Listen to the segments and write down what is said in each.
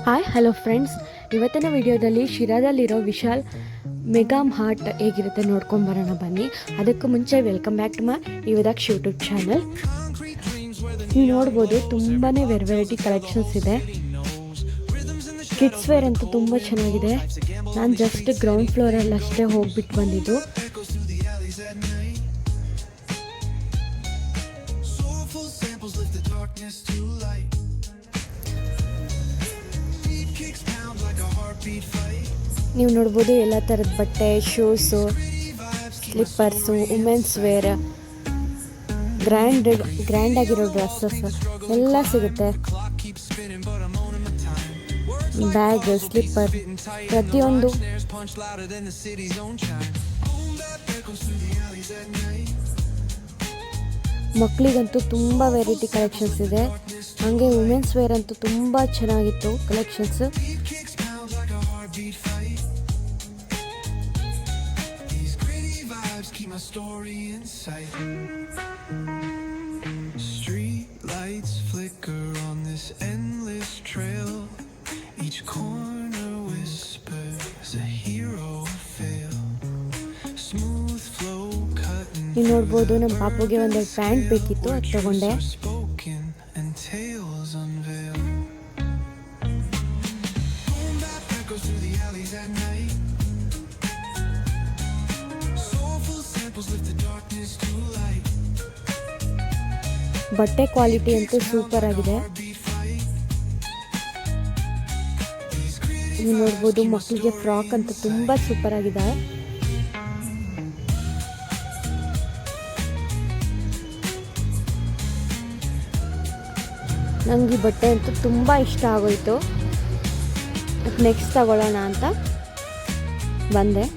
Hi hello friends, ಇವತ್ತಿನ ವಿಡಿಯೋದಲ್ಲಿ ಶಿರಾದಲ್ಲಿರೋ Vishal mega mart ಹೇಗಿರುತ್ತೆ ನೋಡ್ಕೊಂಬರೋಣ ಬನ್ನಿ. ಅದಕ್ಕೂ ಮುಂಚೆ ವೆಲ್ಕಮ್ ಬ್ಯಾಕ್ ಟು ಮೈ ಯುವದಾಕ್ಷ್ ಯೂಟ್ಯೂಬ್ ಚಾನಲ್. ನೀವು ನೋಡ್ಬೋದು ತುಂಬಾ ವೆರೈಟಿ ಕಲೆಕ್ಷನ್ಸ್ ಇದೆ. ಕಿಡ್ಸ್ ವೇರ್ ಅಂತೂ ತುಂಬ ಚೆನ್ನಾಗಿದೆ. ನಾನು ಜಸ್ಟ್ ಗ್ರೌಂಡ್ ಫ್ಲೋರಲ್ಲಿ ಅಷ್ಟೇ ಹೋಗ್ಬಿಟ್ಟು ಬಂದಿದ್ದು. ನೀವು ನೋಡ್ಬೋದು ಎಲ್ಲ ಥರದ ಬಟ್ಟೆ, shoes, slippers, women's wear, grand ಆಗಿರೋ ಡ್ರೆಸ್ಸಸ್ ಎಲ್ಲ ಸಿಗುತ್ತೆ. ಬ್ಯಾಗ್, ಸ್ಲಿಪ್ಪರ್ ಪ್ರತಿಯೊಂದು. ಮಕ್ಕಳಿಗಂತೂ ತುಂಬ ವೆರೈಟಿ ಕಲೆಕ್ಷನ್ಸ್ ಇದೆ. ಹಾಗೆ ವುಮೆನ್ಸ್ ವೇರ್ ಅಂತೂ ತುಂಬ ಚೆನ್ನಾಗಿತ್ತು collections. Story inside. Street lights flicker on this endless trail. Each corner whispers a hero fail. Smooth flow cutting. ನೀವು ನೋಡ್ಬೋದು, ನಮ್ಮ ಪಾಪುಗೆ ಒಂದು ಪ್ಯಾಂಟ್ ಬೇಕಿತ್ತು, ಅದು ತಗೊಂಡೆ. Spoken and tales unveil. Echoes through the alleys at night. ಬಟ್ಟೆ ಕ್ವಾಲಿಟಿ ಅಂತೂ ಸೂಪರ್ ಆಗಿದೆ. ನೀವು ನೋಡ್ಬೋದು, ಮಕ್ಕಳಿಗೆ ಫ್ರಾಕ್ ಅಂತೂ ತುಂಬ ಸೂಪರ್ ಆಗಿದೆ. ನನಗೆ ಈ ಬಟ್ಟೆ ಅಂತೂ ತುಂಬ ಇಷ್ಟ ಆಗೋಯ್ತು. ನೆಕ್ಸ್ಟ್ ತಗೊಳ್ಳೋಣ ಅಂತ ಬಂದೆ.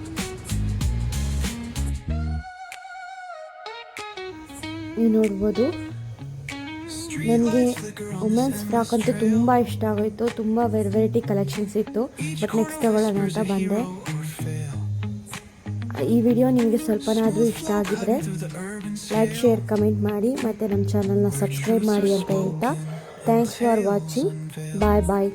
ನೀವು ನೋಡ್ಬೋದು, ನನಗೆ ವುಮೆನ್ಸ್ ಫ್ರಾಕ್ ಅಂತೂ ತುಂಬ ಇಷ್ಟ ಆಗೋಯಿತು. ತುಂಬ ವೆರೈಟಿ ಕಲೆಕ್ಷನ್ಸ್ ಇತ್ತು. ಬಟ್ ನೆಕ್ಸ್ಟ್ ತಗೊಳ್ಳೋಣ ಅಂತ ಬಂದೆ. ಈ ವಿಡಿಯೋ ನಿಮಗೆ ಸ್ವಲ್ಪನಾದರೂ ಇಷ್ಟ ಆಗಿದ್ರೆ ಲೈಕ್, ಶೇರ್, ಕಮೆಂಟ್ ಮಾಡಿ ಮತ್ತು ನಮ್ಮ ಚಾನಲ್ನ ಸಬ್ಸ್ಕ್ರೈಬ್ ಮಾಡಿ ಅಂತ ಹೇಳ್ತಾ, thanks for watching. Bye bye.